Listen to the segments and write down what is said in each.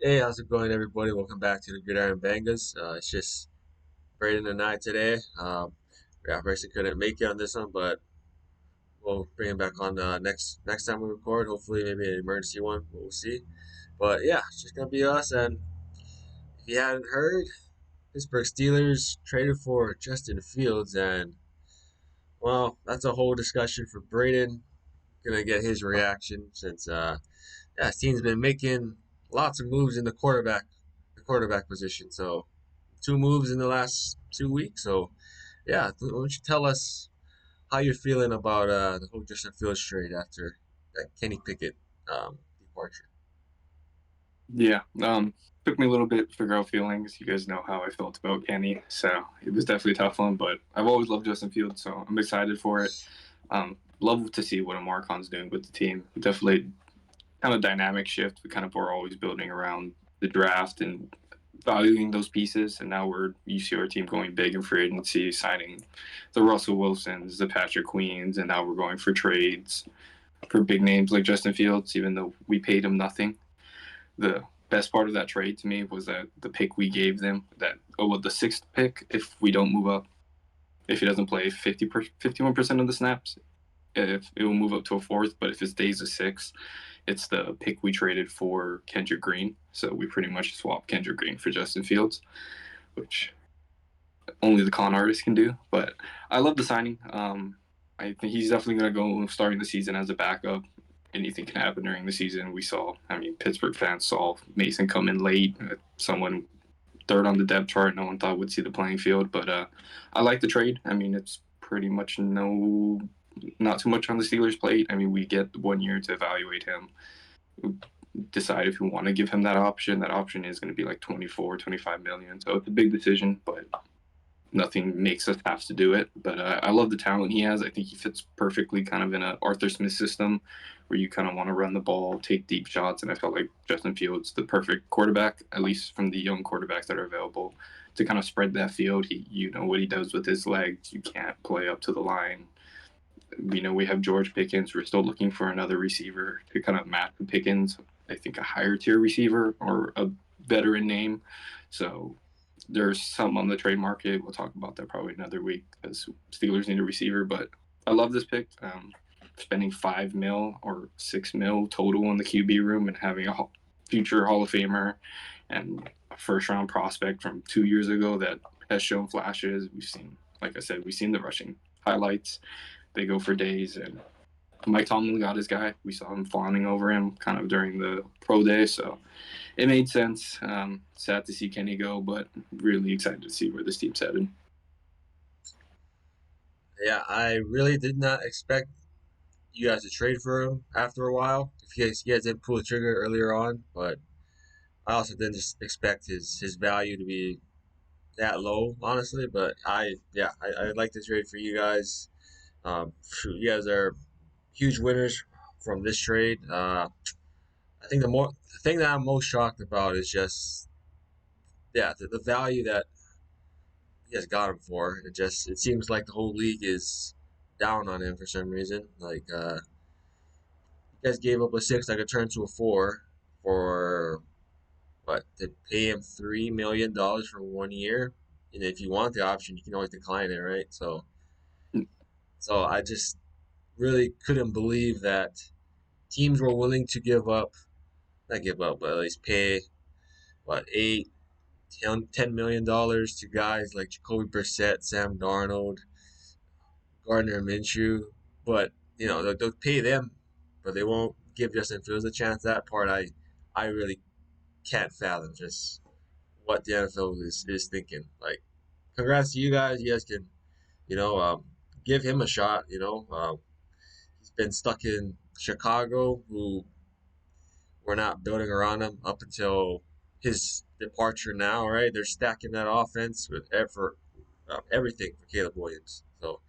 Hey, how's it going, everybody? Welcome back to the Gridiron Bangahz. It's just Braden and I today. Yeah, Bryson couldn't make it on this one, but we'll bring him back on next time we record. Hopefully, maybe an emergency one. We'll see. But yeah, it's just gonna be us. And if you hadn't heard, Pittsburgh Steelers traded for Justin Fields, and well, that's a whole discussion for Braden. Gonna get his reaction since yeah, his team's been making lots of moves in the quarterback position. So two moves in the last 2 weeks. So, yeah, why don't you tell us how you're feeling about the whole Justin Fields trade after that Kenny Pickett departure? Yeah, took me a little bit to figure out feelings. You guys know how I felt about Kenny, so it was definitely a tough one. But I've always loved Justin Fields, so I'm excited for it. Love to see what Amarcon's doing with the team. Definitely kind of dynamic shift. We kind of were always building around the draft and valuing those pieces, and now you see our team going big in free agency, signing the Russell Wilsons, the Patrick Queens, and now we're going for trades for big names like Justin Fields, even though we paid him nothing. The best part of that trade to me was that the pick we gave them, the sixth pick, if we don't move up, if he doesn't play 51% of the snaps, if it will move up to a fourth, but if it stays a sixth, it's the pick we traded for Kendrick Green. So we pretty much swapped Kendrick Green for Justin Fields, which only the con artist can do. But I love the signing. I think he's definitely going to go starting the season as a backup. Anything can happen during the season. Pittsburgh fans saw Mason come in late, someone third on the depth chart. No one thought would see the playing field, but I like the trade. It's pretty much not too much on the Steelers' plate. We get 1 year to evaluate him, decide if we want to give him that option. That option is going to be like 24, 25 million. So it's a big decision, but nothing makes us have to do it. But I love the talent he has. I think he fits perfectly kind of in an Arthur Smith system where you kind of want to run the ball, take deep shots. And I felt like Justin Fields, the perfect quarterback, at least from the young quarterbacks that are available, to kind of spread that field. You know what he does with his legs. You can't play up to the line. We have George Pickens. We're still looking for another receiver to kind of match the Pickens. I think a higher tier receiver or a veteran name. So there's some on the trade market. We'll talk about that probably another week because Steelers need a receiver. But I love this pick. Spending 5 mil or 6 mil total in the QB room and having a future Hall of Famer and a first round prospect from 2 years ago that has shown flashes. Like I said, we've seen the rushing highlights. They go for days, and Mike Tomlin got his guy. We saw him fawning over him kind of during the pro day, so it made sense. Sad to see Kenny go, but really excited to see where this team's headed. Yeah, I really did not expect you guys to trade for him after a while. If you guys didn't pull the trigger earlier on, but I also didn't just expect his value to be that low, honestly. But I like this trade for you guys. Shoot, you guys are huge winners from this trade. I think the thing that I'm most shocked about is just the value that you guys got him for. It seems like the whole league is down on him for some reason. Like you guys gave up a six that could turn to a four for what to pay him $3 million for 1 year. And if you want the option, you can always decline it, right? So I just really couldn't believe that teams were willing to not give up, but at least pay what $10 million to guys like Jacoby Brissett, Sam Darnold, Gardner Minshew. But they'll pay them, but they won't give Justin Fields a chance. That part I really can't fathom. Just what the NFL is thinking. Like, congrats to you guys. You guys can you know give him a shot. He's been stuck in Chicago, who we're not building around him up until his departure now, right? They're stacking that offense with everything for Caleb Williams. So,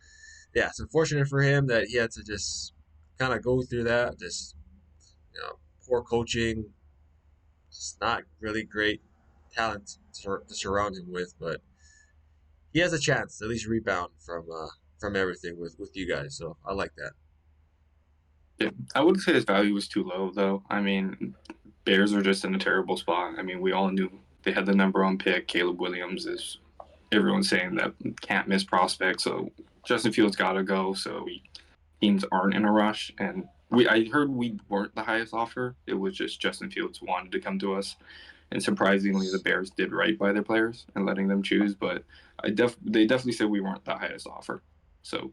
yeah, it's unfortunate for him that he had to just kind of go through that. Just, poor coaching, just not really great talent to surround him with. But he has a chance to at least rebound from everything with you guys. So, I like that. Yeah, I wouldn't say his value was too low, though. Bears are just in a terrible spot. I mean, we all knew they had the number one pick. Caleb Williams is everyone's saying that can't miss prospect. So Justin Fields got to go. So teams aren't in a rush. And I heard we weren't the highest offer. It was just Justin Fields wanted to come to us. And surprisingly, the Bears did right by their players and letting them choose. But they definitely said we weren't the highest offer. So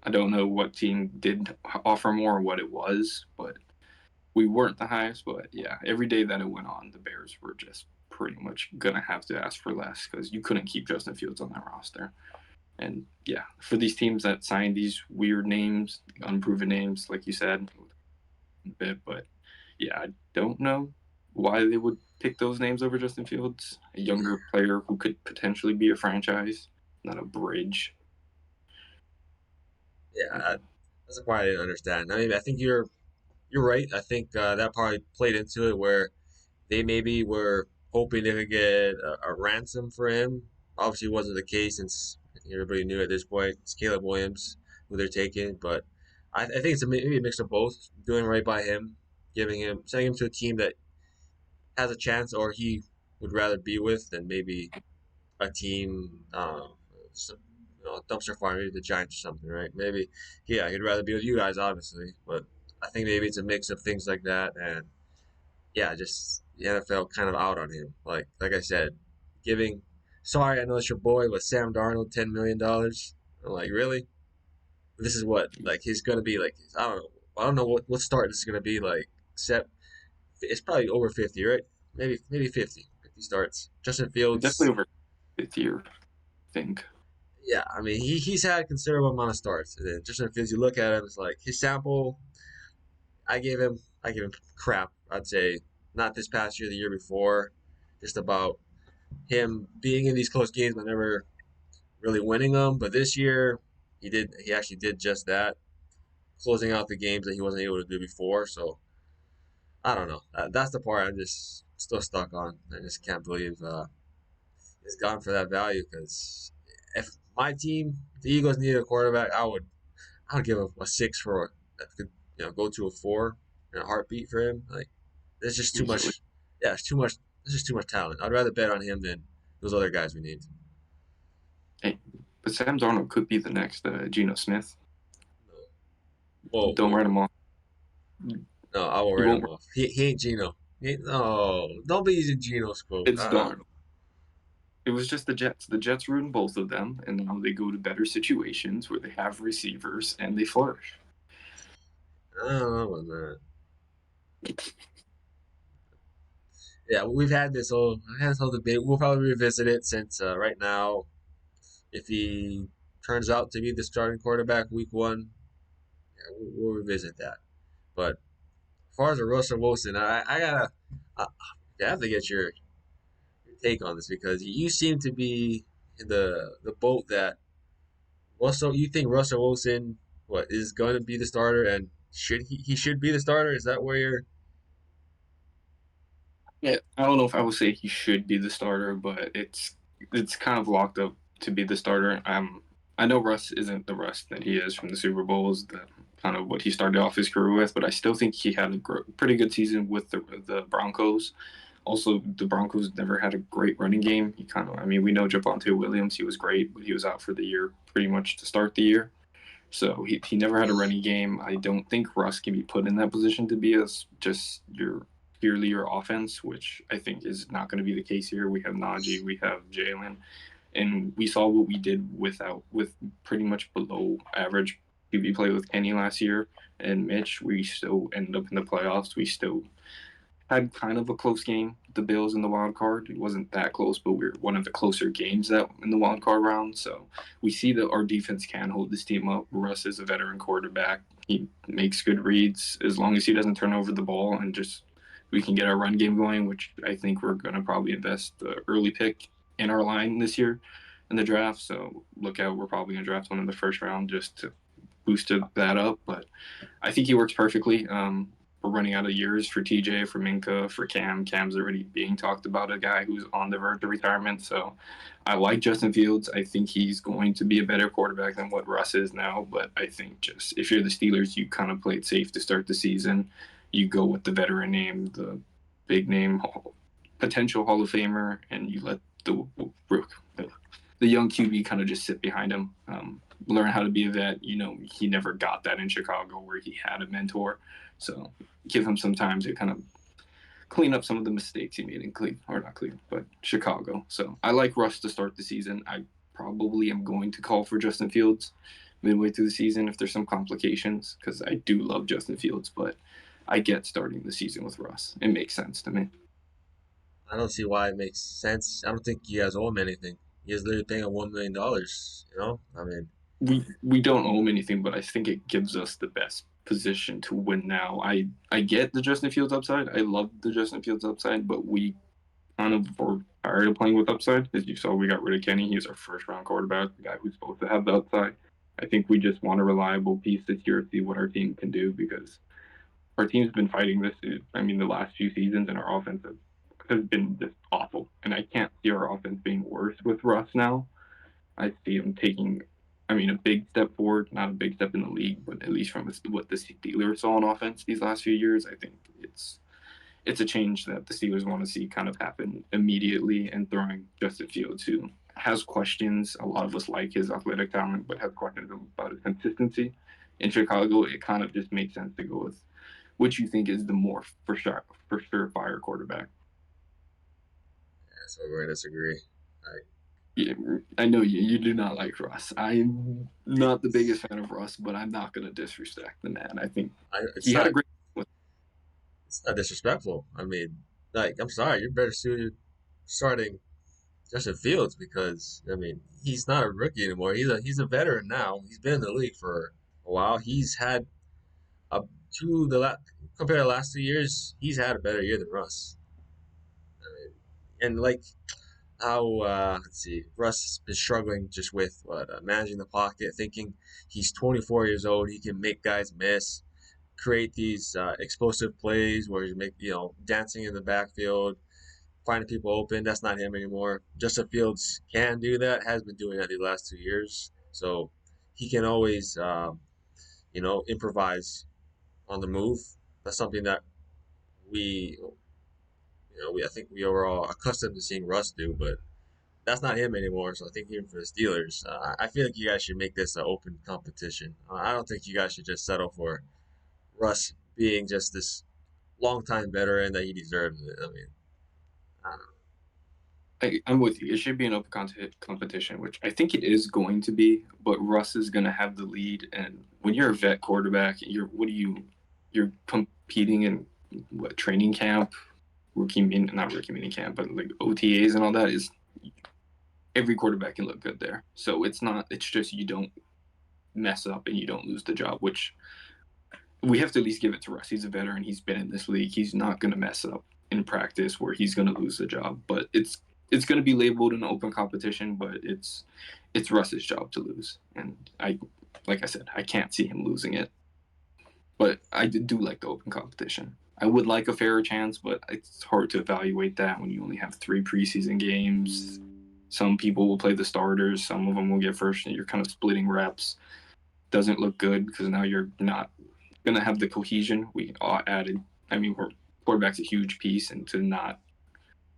I don't know what team did offer more or what it was, but we weren't the highest. But yeah, every day that it went on, the Bears were just pretty much gonna have to ask for less because you couldn't keep Justin Fields on that roster. And yeah, for these teams that signed these weird names, unproven names, like you said, a bit, but yeah, I don't know why they would pick those names over Justin Fields, a younger player who could potentially be a franchise, not a bridge. Yeah, that's the part I didn't understand. I mean, I think you're right. I think that probably played into it where they maybe were hoping they could get a ransom for him. Obviously, it wasn't the case since I think everybody knew at this point it's Caleb Williams who they're taking. But I think it's maybe a mix of both, doing right by him, sending him to a team that has a chance or he would rather be with than maybe a team, dumpster fire, maybe the Giants or something, right? Maybe, yeah, he'd rather be with you guys, obviously. But I think maybe it's a mix of things like that, and yeah, just the NFL kind of out on him. Like I said, giving. Sorry, I know it's your boy, but Sam Darnold, $10 million. I'm like, really? This is what like he's gonna be like. I don't know. I don't know what start this is gonna be like. Except it's probably over 50, right? Maybe 50 starts. Justin Definitely Fields. over fifth year, I think. Yeah, I mean he's had a considerable amount of starts. And then Justin Fields, you look at him, it's like his sample. I gave him crap. I'd say not this past year, the year before, just about him being in these close games but never really winning them. But this year, he actually did just that, closing out the games that he wasn't able to do before. So I don't know. That's the part I'm just still stuck on. I just can't believe it's gone for that value. Because if my team, the Eagles, needed a quarterback, I would give a six for that could go to a four in a heartbeat for him. Like there's just too Easily. much. Yeah, it's too much. There's just too much talent. I'd rather bet on him than those other guys we need. Hey, but Sam Darnold could be the next Geno Smith. No. Whoa, Don't whoa. write him off. No, I won't He write won't. him off. He ain't Gino. No, don't be using Gino's quote. It's Darnold. It was just the Jets. The Jets ruined both of them, and now they go to better situations where they have receivers and they flourish. I don't know about that. Yeah, we've had this whole debate. We'll probably revisit it since right now, if he turns out to be the starting quarterback week one, yeah, we'll revisit that. But as far as the Russell Wilson, I have to get your take on this because you seem to be in the boat that Russell. You think Russell Wilson what is going to be the starter and he should be the starter? Is that where you're? Yeah, I don't know if I would say he should be the starter, but it's kind of locked up to be the starter. I know Russ isn't the Russ that he is from the Super Bowls, the kind of what he started off his career with, but I still think he had a pretty good season with the Broncos. Also, the Broncos never had a great running game. He kind of, I mean, we know Javonte Williams, he was great, but he was out for the year pretty much to start the year. So he never had a running game. I don't think Russ can be put in that position to be as just your purely your offense, which I think is not going to be the case here. We have Najee, we have Jalen, and we saw what we did with pretty much below average QB play with Kenny last year and Mitch. We still ended up in the playoffs. We still had kind of a close game with the Bills in the wild card. It wasn't that close, but we are one of the closer games that in the wild card round. So we see that our defense can hold this team up. Russ is a veteran quarterback. He makes good reads as long as he doesn't turn over the ball and just we can get our run game going, which I think we're going to probably invest the early pick in our line this year in the draft. So look out, we're probably going to draft one in the first round just to boost that up. But I think he works perfectly. We're running out of years for TJ, for Minka, for Cam. Cam's already being talked about, a guy who's on the verge of retirement. So I like Justin Fields. I think he's going to be a better quarterback than what Russ is now. But I think just if you're the Steelers, you kind of play it safe to start the season. You go with the veteran name, the big name, potential Hall of Famer, and you let the young QB kind of just sit behind him, learn how to be a vet. He never got that in Chicago where he had a mentor. So give him some time to kind of clean up some of the mistakes he made in Cleveland, or not Cleveland, but Chicago. So I like Russ to start the season. I probably am going to call for Justin Fields midway through the season if there's some complications, because I do love Justin Fields, but I get starting the season with Russ. It makes sense to me. I don't see why it makes sense. I don't think you guys owe him anything. He is literally paying him $1 million. I mean, We don't owe him anything, but I think it gives us the best position to win now. I get the Justin Fields upside. I love the Justin Fields upside, but we kind of were tired of playing with upside. As you saw, we got rid of Kenny. He's our first round quarterback, the guy who's supposed to have the upside. I think we just want a reliable piece this year to see what our team can do, because our team's been fighting this. I mean, the last few seasons, and our offense has been just awful. And I can't see our offense being worse with Russ now. I see him taking, I mean, a big step forward, not a big step in the league, but at least from what the Steelers saw on offense these last few years, I think it's a change that the Steelers want to see kind of happen immediately. And throwing Justin Fields, who has questions, a lot of us like his athletic talent, but has questions about his consistency in Chicago, it kind of just makes sense to go with which you think is the more for sure fire quarterback. yeah, so we're gonna disagree. I, Yeah, I know you do not like Russ. I'm not the biggest fan of Russ, but I'm not going to disrespect the man. I think it's he had a not great. it's not disrespectful. I mean, like, I'm sorry, you're better suited starting Justin Fields because I mean he's not a rookie anymore. He's a veteran now. He's been in the league for a while. He's had a two the la- compared to the last 2 years. He's had a better year than Russ. I mean, and like how let's see, Russ has been struggling just with managing the pocket, thinking he's 24 years old. He can make guys miss, create these explosive plays where he's dancing in the backfield, finding people open. That's not him anymore. Justin Fields can do that. Has been doing that the last 2 years. So he can always improvise on the move. That's something that we I think we are all accustomed to seeing Russ do, but that's not him anymore. So I think even for the Steelers, I feel like you guys should make this an open competition. I don't think you guys should just settle for Russ being just this longtime veteran that he deserves it. I mean, I don't know. I'm with you. It should be an open competition, which I think it is going to be. But Russ is going to have the lead, and when you're a vet quarterback, you're competing in what training camp, not rookie mini camp, but like OTAs and all that is every quarterback can look good there. So it's not. It's just you don't mess up and you don't lose the job, which we have to at least give it to Russ. He's a veteran. He's been in this league. He's not going to mess up in practice where he's going to lose the job. But it's going to be labeled an open competition, but it's Russ's job to lose. And like I said, I can't see him losing it. But I do like the open competition. I would like a fairer chance, but it's hard to evaluate that when you only have 3 preseason games. Some people will play the starters. Some of them will get first. And you're kind of splitting reps. Doesn't look good because now you're not going to have the cohesion we added. I mean, quarterback's a huge piece, and to not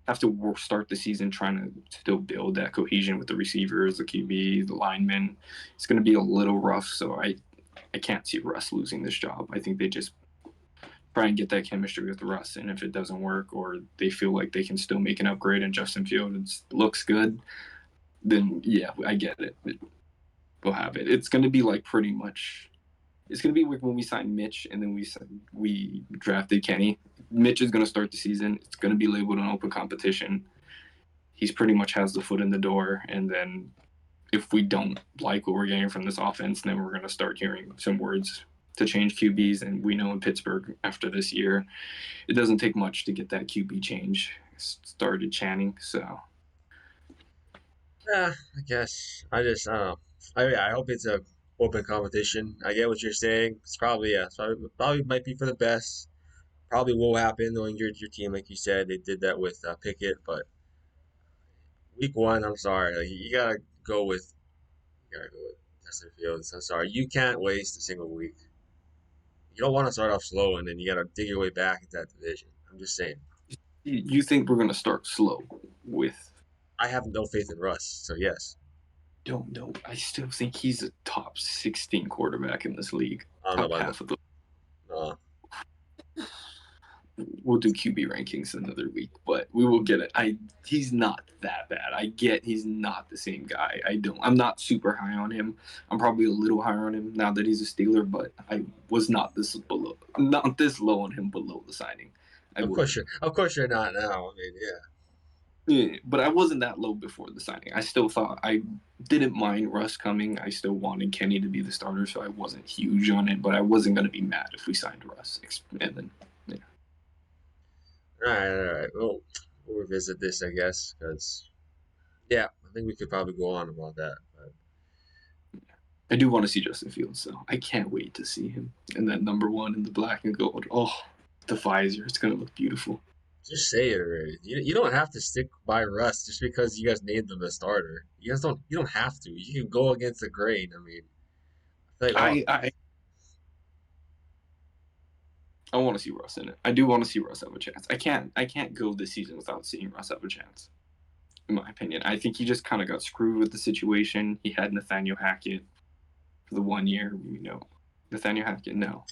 have to start the season trying to still build that cohesion with the receivers, the QB, the linemen, it's going to be a little rough. So I can't see Russ losing this job. I think they just try and get that chemistry with Russ, and if it doesn't work, or they feel like they can still make an upgrade and Justin Fields looks good, then yeah, I get it. We'll have it. It's going to be like pretty much it's going to be like when we signed Mitch and then we drafted Kenny. Mitch is going to start the season. It's going to be labeled an open competition. He's pretty much has the foot in the door. And then if we don't like what we're getting from this offense, then we're going to start hearing some words to change QBs. And we know in Pittsburgh after this year, it doesn't take much to get that QB change started chanting. So Yeah, I guess I don't know. I hope it's a open competition. I get what you're saying. It's probably yeah, so it probably might be for the best. Probably will happen knowing your team, like you said. They did that with Pickett, but week one, I'm sorry, like, you gotta go with Justin Fields. I'm sorry, you can't waste a single week. You don't want to start off slow and then you gotta dig your way back into that division. I'm just saying. You think we're going to start slow with? I have no faith in Russ, so yes. Don't know. I still think he's a top 16 quarterback in this league. I don't know Top about that. half of the. Uh, We'll do QB rankings another week, but we will get it. He's not that bad. I get he's not the same guy. I'm not super high on him. I'm probably a little higher on him now that he's a Steeler, but I was not this low on him below the signing. I wasn't. of course you're not now. I mean, yeah. Yeah, but I wasn't that low before the signing. I still thought I didn't mind Russ coming. I still wanted Kenny to be the starter, so I wasn't huge on it. But I wasn't going to be mad if we signed Russ. And then, yeah. All right. We'll revisit this, I guess, because yeah, I think we could probably go on about that. But I do want to see Justin Fields, though. I can't wait to see him in that number one in the black and gold. Oh, the visor. It's going to look beautiful. just say it already. You don't have to stick by Russ just because you guys named him the starter. You guys don't. You don't have to. You can go against the grain. I mean, I feel like all. I, I, I want to see Russ in it. I do want to see Russ have a chance. I can't go this season without seeing Russ have a chance, in my opinion. I think he just kind of got screwed with the situation. He had Nathaniel Hackett for the 1 year. Nathaniel Hackett, no.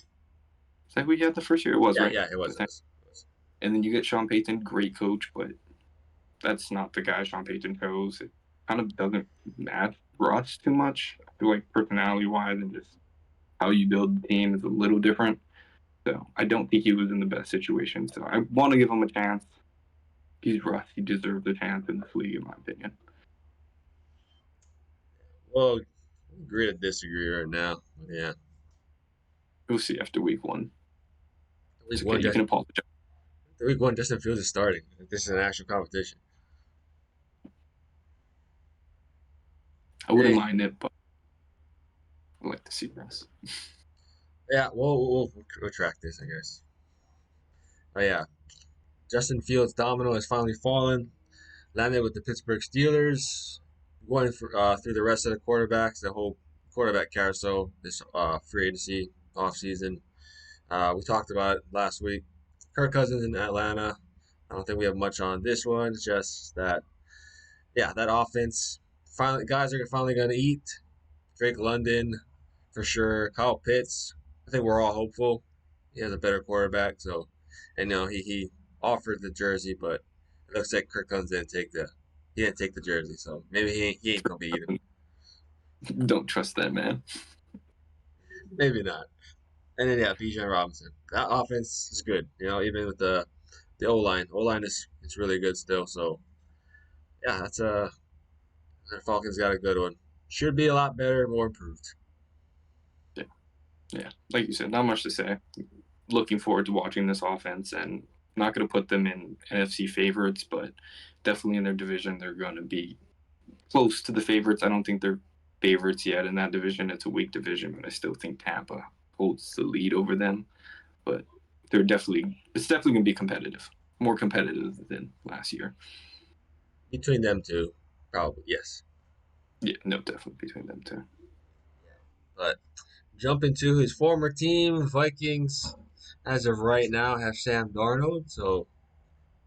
Is that who he had the first year? It was, Yeah, right? yeah, it was. It was. It was. And then you get Sean Payton, great coach, but that's not the guy Sean Payton chose. It kind of doesn't match Russ too much. I feel like personality wise and just how you build the team is a little different. So I don't think he was in the best situation. So I want to give him a chance. He's Russ. He deserves a chance in this league, in my opinion. Well, agree to disagree right now. But yeah, We'll see after week one. week It's okay. one, You just can apologize. week one, Justin Fields is starting. This is an actual competition. I wouldn't Hey, mind it, but I'd like to see Russ. yeah, we'll retract this, I guess. Oh yeah, Justin Fields' domino has finally fallen. Landed with the Pittsburgh Steelers. Going through the rest of the quarterbacks, the whole quarterback carousel this free agency offseason. We talked about it last week. Kirk Cousins in Atlanta. I don't think we have much on this one. It's just that, yeah, that offense. Finally, guys are finally going to eat. Drake London, for sure. Kyle Pitts. I think we're all hopeful. He has a better quarterback, so and he offered the jersey, but it looks like Kirk Cousins didn't take the jersey, so maybe he ain't gonna be eating. Don't trust that man. Maybe not. And then yeah, Bijan Robinson. That offense is good. Even with the O line. O line is it's really good still. So yeah, the Falcons got a good one. Should be a lot better, more improved. Yeah, yeah. Like you said, not much to say. Looking forward to watching this offense, and not going to put them in NFC favorites, but definitely in their division, they're going to be close to the favorites. I don't think they're favorites yet in that division. It's a weak division, but I still think Tampa holds the lead over them. But it's definitely going to be competitive, more competitive than last year. Between them two, probably yes. Yeah, no, definitely between them two. But jumping to his former team, Vikings, as of right now, have Sam Darnold. So,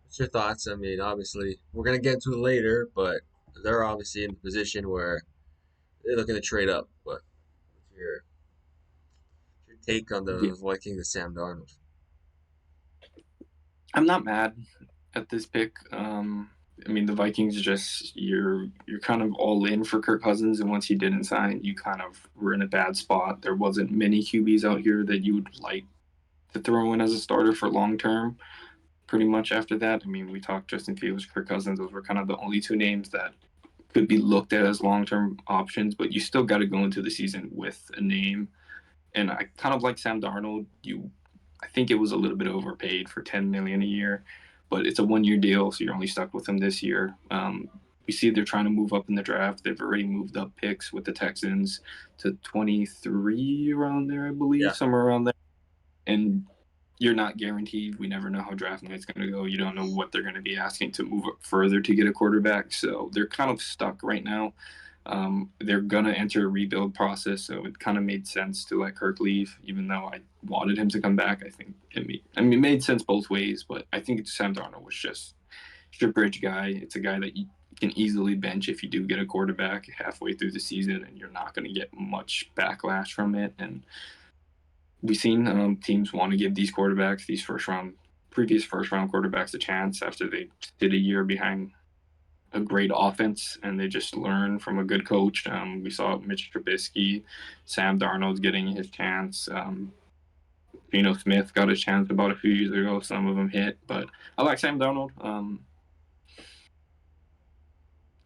what's your thoughts? I mean, obviously, we're going to get to it later, but they're obviously in a position where they're looking to trade up. But what's your take on Yeah, the Vikings and Sam Darnold? I'm not mad at this pick. I mean, the Vikings just you're kind of all in for Kirk Cousins, and once he didn't sign, you kind of were in a bad spot. There wasn't many QBs out here that you would like to throw in as a starter for long term. Pretty much after that, I mean, we talked Justin Fields, Kirk Cousins. Those were kind of the only two names that could be looked at as long term options. But you still got to go into the season with a name. And I kind of like Sam Darnold. I think it was a little bit overpaid for $10 million a year, but it's a 1 year deal, so you're only stuck with him this year. We see they're trying to move up in the draft. They've already moved up picks with the Texans to 23 around there, I believe, Yeah, somewhere around there. And you're not guaranteed. We never know how draft night's going to go. You don't know what they're going to be asking to move up further to get a quarterback. So they're kind of stuck right now. They're gonna enter a rebuild process, so it kind of made sense to let Kirk leave, even though I wanted him to come back. I think it made sense both ways, but I think Sam Darnold was just a bridge guy. It's a guy that you can easily bench if you do get a quarterback halfway through the season, and you're not going to get much backlash from it. And we've seen teams want to give these quarterbacks, these previous first round quarterbacks, a chance after they did a year behind a great offense and they just learn from a good coach. We saw Mitch Trubisky, Sam Darnold getting his chance. Geno Smith got his chance about a few years ago. Some of them hit, but I like Sam Darnold.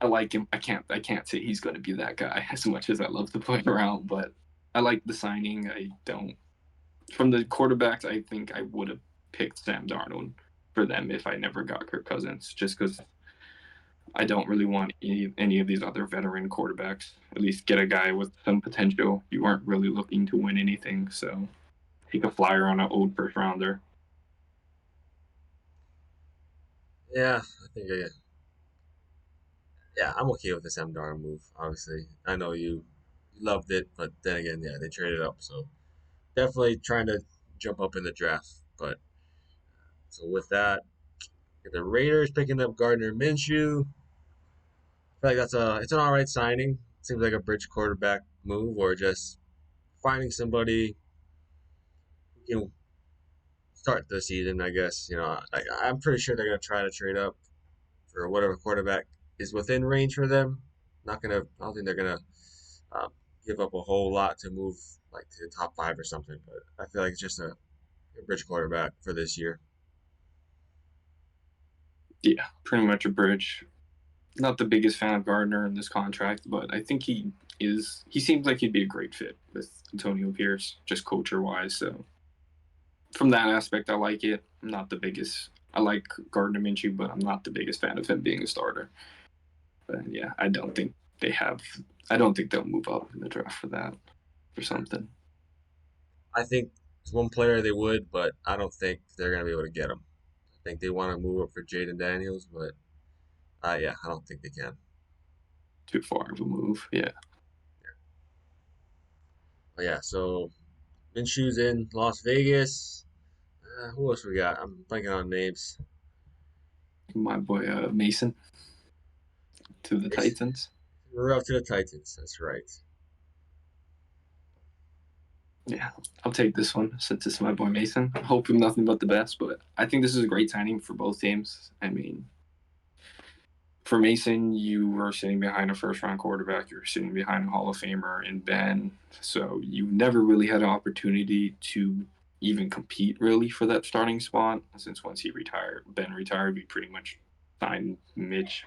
I like him. I can't say he's going to be that guy as much as I love to play around, but I like the signing. I don't from the quarterbacks. I think I would have picked Sam Darnold for them if I never got Kirk Cousins, just because I don't really want any of these other veteran quarterbacks. At least get a guy with some potential. You weren't really looking to win anything, so take a flyer on an old first rounder. Yeah, I think yeah, I'm okay with the Sam Darnold move. Obviously, I know you loved it, but then again, yeah, they traded up, so definitely trying to jump up in the draft. But so with that, the Raiders picking up Gardner Minshew. I feel like it's an all right signing. Seems like a bridge quarterback move, or just finding somebody who can start the season. I guess I'm pretty sure they're gonna try to trade up for whatever quarterback is within range for them. Not gonna. I don't think they're gonna um, give up a whole lot to move like to the top five or something. But I feel like it's just a bridge quarterback for this year. Yeah, pretty much a bridge. Not the biggest fan of Gardner in this contract, but I think he is. He seems like he'd be a great fit with Antonio Pierce, just culture wise. So from that aspect, I like it. I'm not the biggest. I like Gardner Minshew, but I'm not the biggest fan of him being a starter. But yeah, I don't think they have. I don't think they'll move up in the draft for that or something. I think it's one player they would, but I don't think they're gonna be able to get him. I think they want to move up for Jaden Daniels, but yeah, I don't think they can. Too far of a move. Yeah, But yeah, so Minshew's in Las Vegas. Who else we got? I'm blanking on names. my boy Mason to the Titans. We're up to the Titans. That's right. Yeah, I'll take this one since it's my boy Mason. Hoping nothing but the best, but I think this is a great signing for both teams. I mean, for Mason, you were sitting behind a first round quarterback, you were sitting behind a Hall of Famer in Ben. So you never really had an opportunity to even compete really for that starting spot. Since once Ben retired, we pretty much signed Mitch,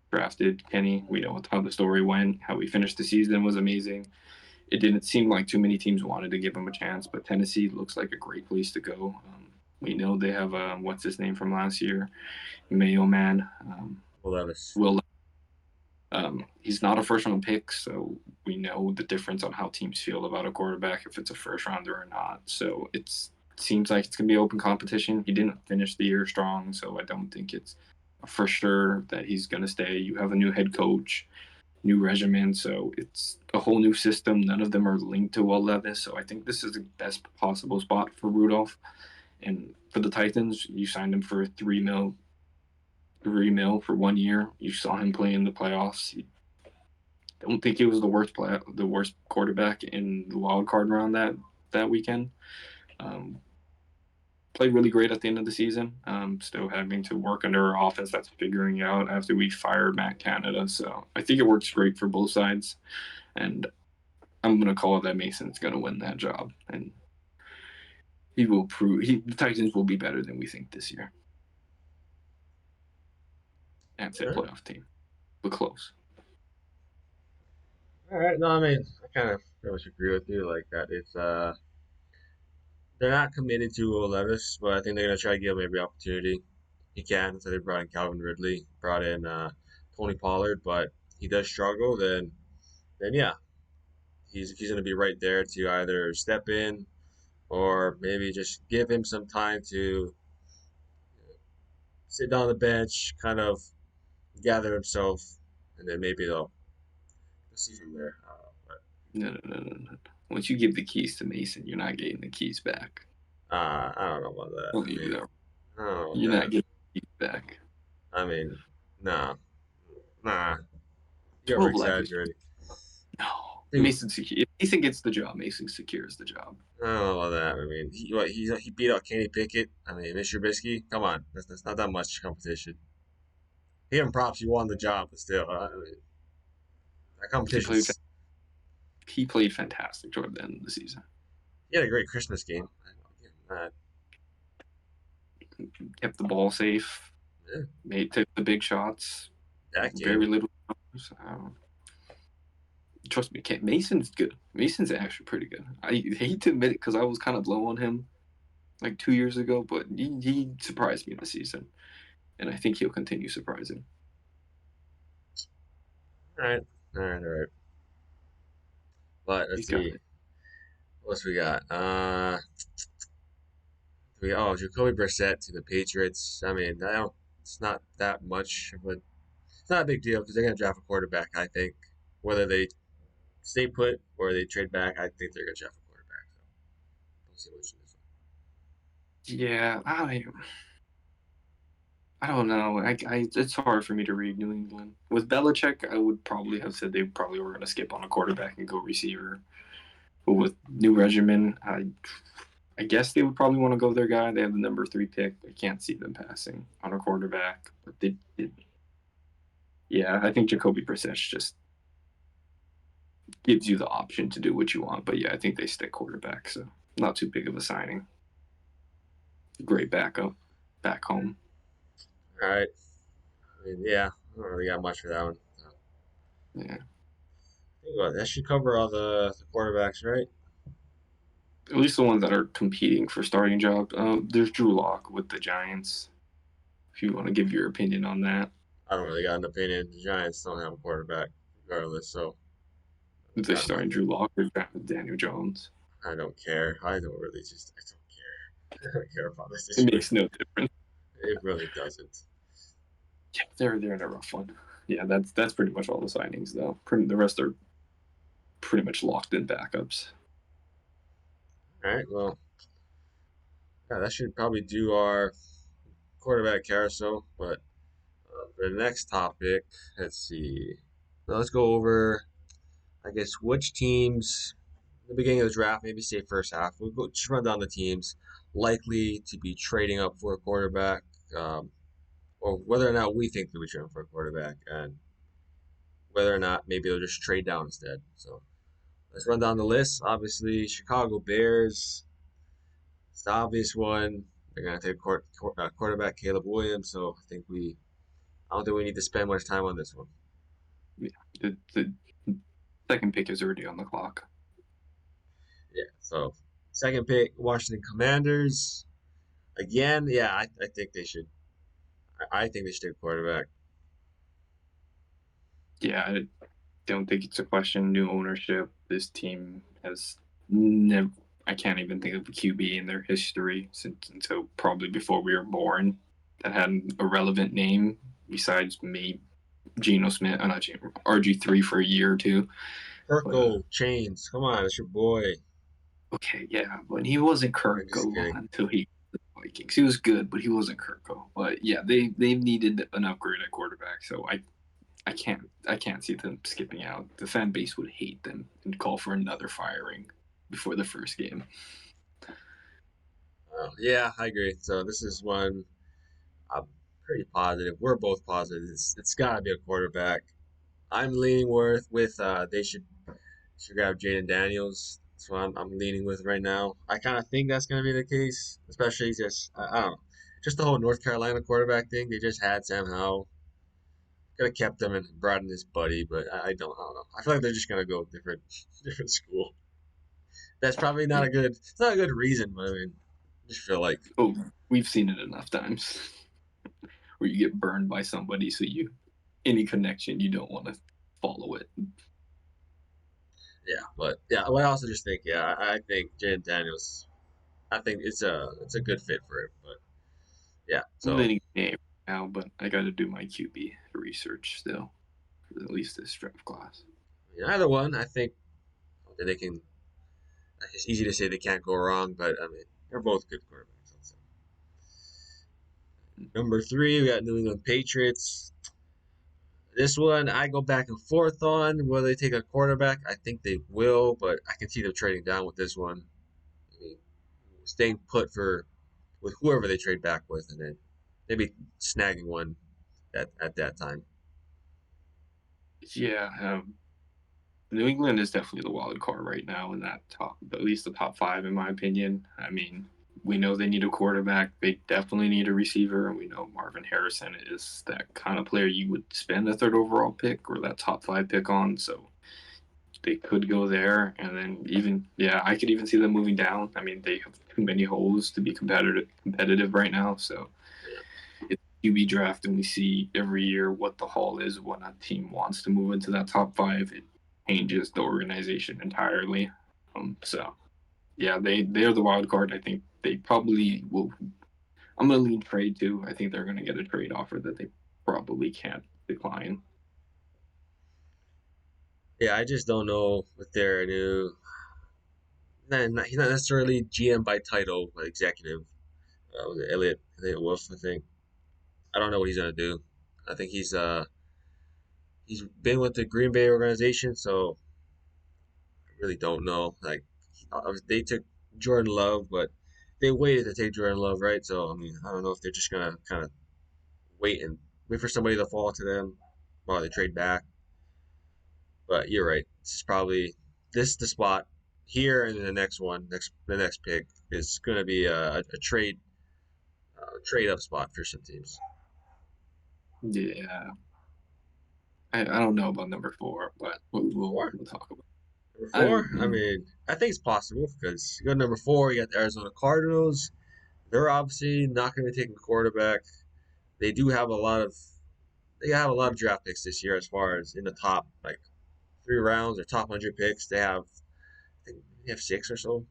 drafted Kenny. We know how the story went. How we finished the season was amazing. It didn't seem like too many teams wanted to give him a chance, but Tennessee looks like a great place to go. We know they have what's his name from last year, Mayo Man. Will Levis. Will He's not a first round pick, so we know the difference on how teams feel about a quarterback if it's a first rounder or not. So it seems like it's gonna be open competition. He didn't finish the year strong, so I don't think it's for sure that he's gonna stay. You have a new head coach, new regimen, so it's a whole new system. None of them are linked to Will Levis, so I think this is the best possible spot for Rudolph. And for the Titans, you signed him for 3 mil for 1 year. You saw him play in the playoffs. I don't think he was the worst quarterback in the wild card round that weekend. Um, Played really great at the end of the season. Still having to work under our offense that's figuring out after we fired Matt Canada. So I think it works great for both sides. And I'm going to call it that Mason's going to win that job. And he will the Titans will be better than we think this year. And it's a All right. playoff team, but close. All right. No, I mean, I kind of pretty much agree with you. Like that, it's they're not committed to Will Levis, but I think they're gonna try to give him every opportunity he can. So they brought in Calvin Ridley, brought in Tony Pollard, but he does struggle. Then yeah, he's gonna be right there to either step in or maybe just give him some time to sit down on the bench, kind of gather himself, and then maybe they'll we'll see from there. No, no, no, no, no. Once you give the keys to Mason, you're not getting the keys back. I don't know about that. Don't you know? I don't know about You're not that. getting the keys back. I mean, nah, nah. You're over 12 levels. exaggerating, No. dude. Mason secure. If Mason gets the job, Mason secures the job. I don't know about that. I mean, he beat out Kenny Pickett. I mean, Mr. Trubisky. Come on, that's not that much competition. Give him props. He won the job, but still, I mean, that He played. competition's. He played fantastic toward the end of the season. He had a great Christmas game. I'll give him that. Kept the ball safe. Yeah, Took the big shots. that Very game. little. Trust me, Mason's good. Mason's actually pretty good. I hate to admit it because I was kind of low on him like 2 years ago, but he surprised me this season, and I think he'll continue surprising. All right, all right, all right. But let's He's got see. it. What else we got? Jacoby Brissett to the Patriots. I mean, I don't. It's not that much, but it's not a big deal because they're gonna draft a quarterback. I think whether they stay put or they trade back, I think they're gonna draft a quarterback. So we'll see what this Yeah, I don't know. It's hard for me to read New England. With Belichick, I would probably have said they probably were going to skip on a quarterback and go receiver. But with new regimen, I guess they would probably want to go their guy. They have the number 3 pick. I can't see them passing on a quarterback. But yeah, I think Jacoby Brissett just gives you the option to do what you want. But yeah, I think they stick quarterback. So not too big of a signing. Great backup back home. All right. I mean, yeah, I don't really got much for that one. So, Yeah. think about it. That should cover all the quarterbacks, right? At least the ones that are competing for starting jobs. There's Drew Lock with the Giants. If you want to give your opinion on that, I don't really got an opinion. The Giants don't have a quarterback, regardless, so if they're got starting nothing. Drew Lock or Daniel Jones, I don't care. I don't really just. I don't care. I don't care about this it makes situation. no difference. It really doesn't. Yeah, they're in a rough one. Yeah, that's pretty much all the signings though. The rest are pretty much locked in backups. All right. Well, yeah, that should probably do our quarterback carousel. But for the next topic, let's see. Now let's go over, I guess, which teams, in the beginning of the draft, maybe say first half, we'll go just run down the teams likely to be trading up for a quarterback, um, or whether or not we think they'll be trading for a quarterback, and whether or not maybe they'll just trade down instead. So let's run down the list. Obviously, Chicago Bears, it's the obvious one. They're going to take quarterback Caleb Williams, so I don't think we need to spend much time on this one. Yeah, the second pick is already on the clock. Yeah. So second pick, Washington Commanders. Again, yeah, I think they should. I think they should take quarterback. Yeah, I don't think it's a question. New ownership. This team has never. I can't even think of a QB in their history since until probably before we were born that had a relevant name besides me, Geno Smith, not Geno, RG3 for a year or two. But Kirko Chains, come on, it's your boy. okay, yeah, but he wasn't I'm just Kirko kidding. until he the Vikings. He was good, but he wasn't Kirko. But yeah, they've needed an upgrade at quarterback. So I can't see them skipping out. The fan base would hate them and call for another firing before the first game. Yeah, I agree. So this is one I'm pretty positive. We're both positive. It's got to be a quarterback. I'm leaning with they should grab Jaden Daniels. That's what I'm leaning with right now. I kind of think that's going to be the case, especially just I don't know, just the whole North Carolina quarterback thing. They just had Sam Howell. Could have kept him and brought in his buddy, but I don't know. I feel like they're just gonna go different different school. That's probably not Yeah. a good. It's not a good reason, but I mean, I just feel like Oh, we've seen it enough times where you get burned by somebody, so you any connection you don't want to follow it. yeah. But yeah, well, I also just think I think Jaden Daniels. I think it's a good fit for him. But yeah, I'm so leaning A now, but I got to do my QB research still, for at least this draft class. Either one, I think they can. It's easy to say they can't go wrong, but I mean they're both good quarterbacks. Number three, we got New England Patriots. This one, I go back and forth on whether they take a quarterback. I think they will, but I can see them trading down with this one. I mean, staying put for with whoever they trade back with, and then maybe snagging one at that time. Yeah, New England is definitely the wild card right now in that top, at least the top five, in my opinion. I mean, we know they need a quarterback. They definitely need a receiver, and we know Marvin Harrison is that kind of player you would spend a third overall pick or that top five pick on. So they could go there, and then even yeah, I could even see them moving down. I mean, they have too many holes to be competitive right now. So Yeah, it's QB draft, and we see every year what the haul is when a team wants to move into that top five. It changes the organization entirely. So yeah, they're the wild card. I think they probably will. I'm gonna lean trade too. I think they're gonna get a trade offer that they probably can't decline. yeah. I just don't know with their new. He's not necessarily GM by title, but executive. Was it Elliot Wolf? I think. I don't know what he's gonna do. I think he's been with the Green Bay organization, so I really don't know. Like they took Jordan Love, but they waited to take Jordan Love, right? So I mean, I don't know if they're just gonna kind of wait for somebody to fall to them while they trade back. But you're right. This is probably this is the spot here, and then the next one, the next pick is going to be a trade up spot for some teams. Yeah, I don't know about number four, but Four, we'll talk about. number I four. I mean, I think it's possible because you got number four. You got the Arizona Cardinals. They're obviously not going to be taking a quarterback. They do have a lot of they have a lot of draft picks this year as far as in the top like 3 rounds or top 100 picks. I think they have six or so.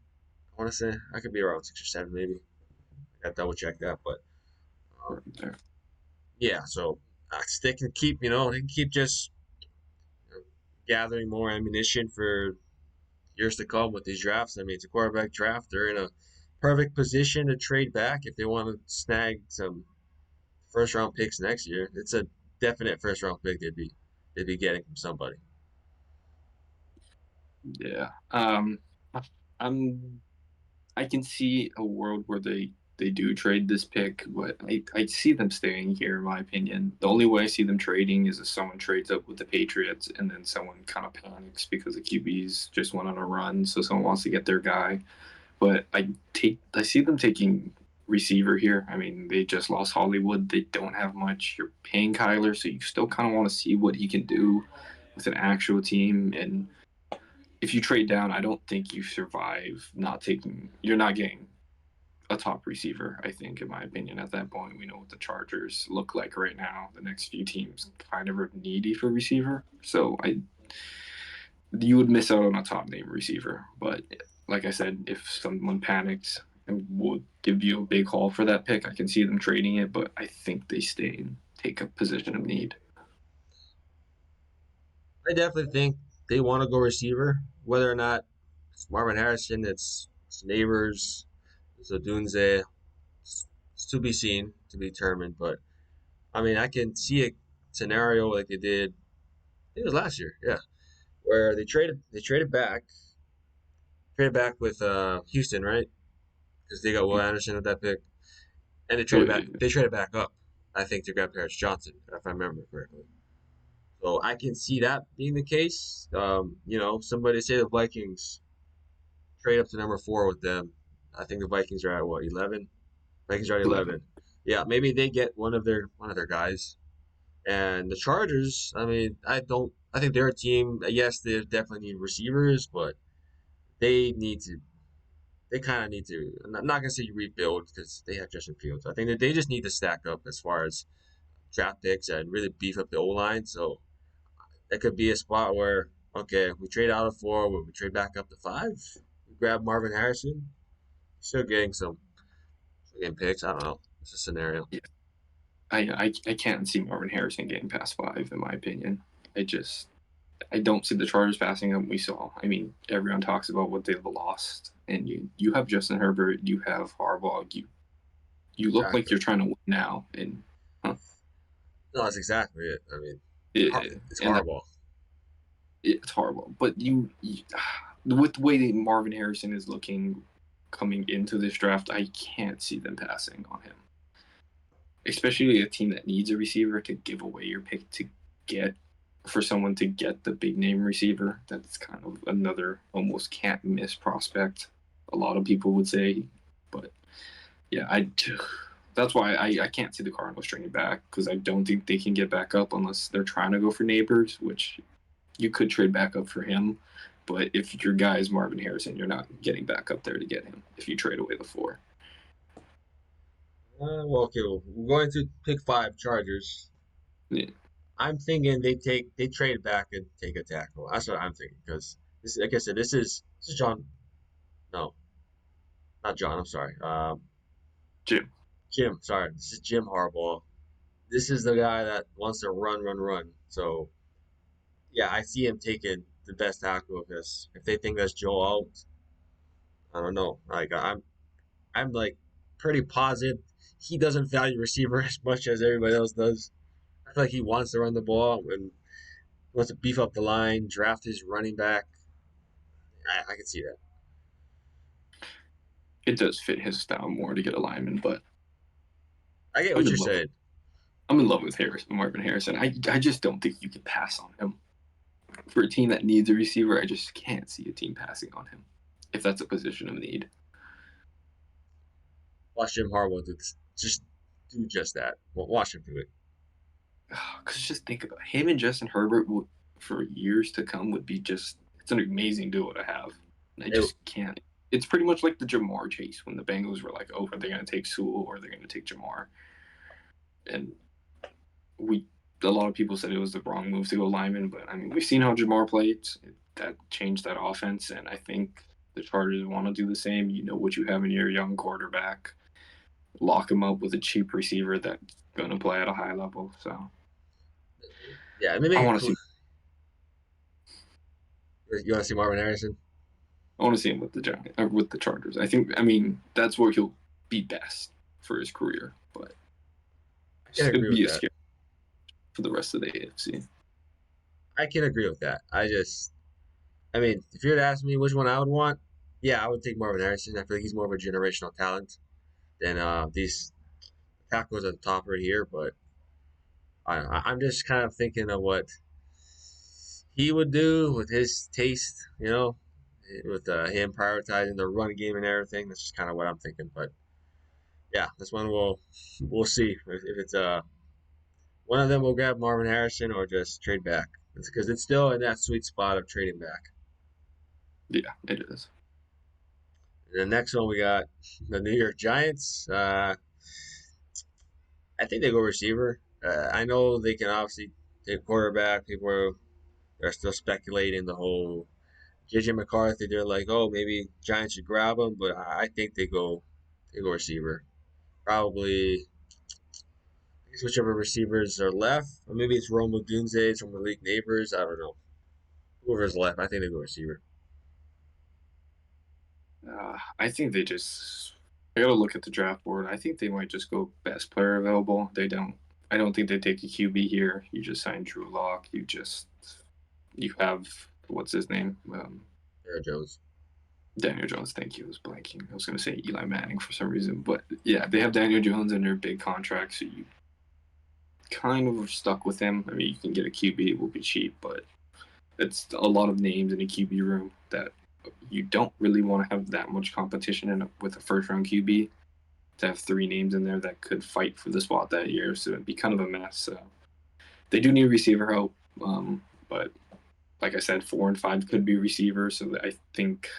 I want to say I could be around 6 or 7 maybe. I got to double check that, but um, there. yeah. So they can keep they can keep just gathering more ammunition for years to come with these drafts. I mean, it's a quarterback draft. They're in a perfect position to trade back if they want to snag some first round picks next year. It's a definite first round pick they'd be getting from somebody. Yeah. I'm I can see a world where they do trade this pick, but I see them staying here in my opinion. The only way I see them trading is if someone trades up with the Patriots and then someone kind of panics because the QBs just went on a run, so someone wants to get their guy. But I see them taking receiver here. I mean, they just lost Hollywood. They don't have much. You're paying Kyler, so you still kind of want to see what he can do with an actual team. And if you trade down, I don't think you survive not taking. You're not getting a top receiver. I think, in my opinion, at that point, we know what the Chargers look like right now. The next few teams kind of are needy for receiver, so I you would miss out on a top name receiver. But like I said, if someone panics and would give you a big haul for that pick, I can see them trading it. But I think they stay and take a position of need. I definitely think they want to go receiver, whether or not it's Marvin Harrison, it's Neighbors, it's Odunze. It's to be seen, to be determined. But I mean, I can see a scenario like they did. I think it was last year, yeah, where traded back with Houston, right? Because they got Will Anderson with that pick, and Oh yeah, they traded back up. I think to grab Paris Johnson, if I remember correctly. So I can see that being the case. Somebody say the Vikings trade up to number four with them. I think the Vikings are at what 11. Vikings are at 11. 11. Yeah, maybe they get one of their guys. And the Chargers, I mean, I don't. I think they're a team. Yes, they definitely need receivers, but they need to. They kind of need to. I'm not gonna say rebuild because they have Justin Fields. I think that they just need to stack up as far as draft picks and really beef up the O line. So that could be a spot where okay, we trade out of four, we trade back up to five. We grab Marvin Harrison. Still getting still getting picks. I don't know. It's a scenario. Yeah, I can't see Marvin Harrison getting past 5 in my opinion. It just I don't see the Chargers passing him. We saw. I mean, everyone talks about what they've lost, and you have Justin Herbert, you have Harbaugh. You look like Exactly. you're trying to win now, and huh, No, that's exactly it. I mean, it, it's and horrible. it's horrible. But you with the way that Marvin Harrison is looking coming into this draft, I can't see them passing on him. Especially a team that needs a receiver to give away your pick to get for someone to get the big name receiver. That's kind of another almost can't miss prospect. A lot of people would say, but yeah, that's why I can't see the Cardinals trading back because I don't think they can get back up unless they're trying to go for Neighbors, which you could trade back up for him. But if your guy is Marvin Harrison, you're not getting back up there to get him if you trade away the four. Well, okay, well, we're going to pick five Chargers. Yeah. I'm thinking they trade back and take a tackle. That's what I'm thinking because this, like I said, this is John. No, not John. I'm sorry. Jim. Jim. Sorry, this is Jim Harbaugh. This is the guy that wants to run, run, run. So yeah, I see him taking the best tackle of this. If they think that's Joe out, I don't know. Like I'm like pretty positive he doesn't value receiver as much as everybody else does. I feel like he wants to run the ball and wants to beef up the line, draft his running back. I can see that. It does fit his style more to get a lineman, but I get I'm what in you're love. saying. I'm in love with Marvin Harrison. I just don't think you can pass on him for a team that needs a receiver. I just can't see a team passing on him if that's a position of need. Watch Jim Harbaugh just do just that. Well, watch him do it. Because just think about it. Him and Justin Herbert for years to come would be just it's an amazing duo to have. I It just can't. It's pretty much like the Jamar chase when the Bengals were like, oh, are they going to take Sewell or are they going to take Jamar? And we a lot of people said it was the wrong move to go lineman, but I mean we've seen how Jamar played. That changed that offense, and I think the Chargers want to do the same. You know what you have in your young quarterback. Lock him up with a cheap receiver that's going to play at a high level. So yeah, I mean I make it want to cool. see. You want to see Marvin Harrison? I want to see him with the with the Chargers. I think. I mean, that's where he'll be best for his career. But I can agree it'd with be a that. scare for the rest of the AFC. I can agree with that. I mean, if you were to ask me which one I would want, yeah, I would take Marvin Harrison. I feel like he's more of a generational talent than these tackles at the top right here. But I'm just kind of thinking of what he would do with his taste, with him prioritizing the run game and everything. That's just kind of what I'm thinking. But yeah, this one we'll see if it's one of them will grab Marvin Harrison or just trade back because it's still in that sweet spot of trading back. Yeah, it is. And the next one we got the New York Giants. I think they go receiver. I know they can obviously take quarterback. Are still speculating the whole JJ McCarthy. They're like, oh, maybe Giants should grab him, but I think they go receiver. Probably, I guess whichever receivers are left, or maybe it's Rome Odunze from Malik Neighbors. I don't know. Whoever's left, I think they go receiver. I think they just. I gotta look at the draft board. I think they might just go best player available. They don't. I don't think they take a QB here. You just sign Drew Lock. You have what's his name? Aaron Jones. Daniel Jones. Thank you. I was blanking. I was gonna say Eli Manning for some reason, but yeah, they have Daniel Jones in their big contract, so you kind of stuck with him. I mean, you can get a QB. It will be cheap, but it's a lot of names in a QB room that you don't really want to have that much competition with a first round QB to have three names in there that could fight for the spot that year. So it'd be kind of a mess. So they do need receiver help, but like I said, 4 and 5 could be receivers. So I think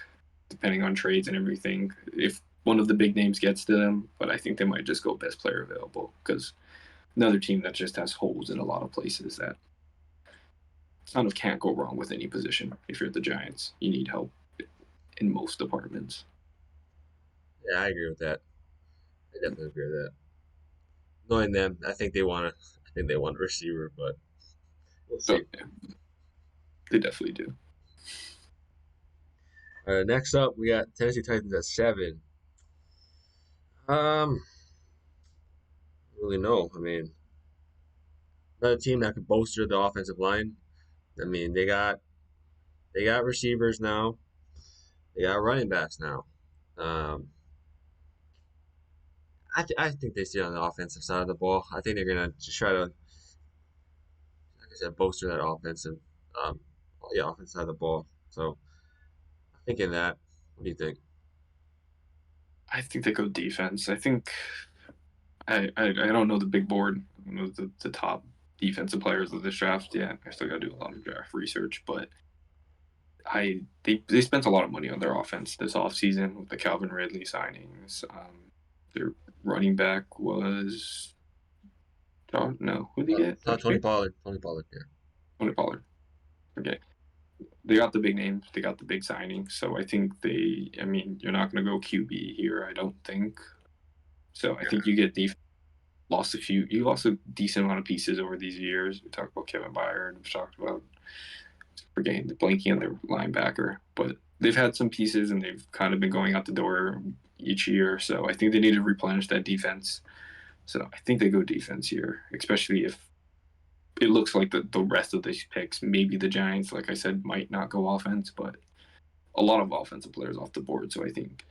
depending on trades and everything, if one of the big names gets to them, but I think they might just go best player available because another team that just has holes in a lot of places that kind of can't go wrong with any position. If you're the Giants, you need help in most departments. Yeah, I agree with that. I definitely agree with that. Knowing them, I think they want to. I think they want a receiver, but we'll see. But They definitely do. Next up, we got Tennessee Titans at 7. Um, really no. I mean, another team that could bolster the offensive line. I mean, they got receivers now. They got running backs now. Um, I think they stay on the offensive side of the ball. I think they're gonna just try to, like I said, bolster that um, offensive side of the ball. So I'm thinking that. What do you think? I think they go defense. I think I don't know the big board. I don't know the top defensive players of this draft yet. I still got to do a lot of draft research, but they spent a lot of money on their offense this offseason with the Calvin Ridley signings. Their running back was no, who did they get? Josh Tony Jacobs? Pollard. Tony Pollard. Yeah. Tony Pollard. Okay. They got the big names. They got the big signings. So I think I mean, you're not going to go QB here, I don't think. So I think you get defense. You lost a decent amount of pieces over these years. We talked about Kevin Byard. We talked about forgetting the blanking on their linebacker, but they've had some pieces and they've kind of been going out the door each year. So I think they need to replenish that defense. So I think they go defense here, especially if it looks like the rest of these picks, maybe the Giants, like I said, might not go offense, but a lot of offensive players off the board. So I think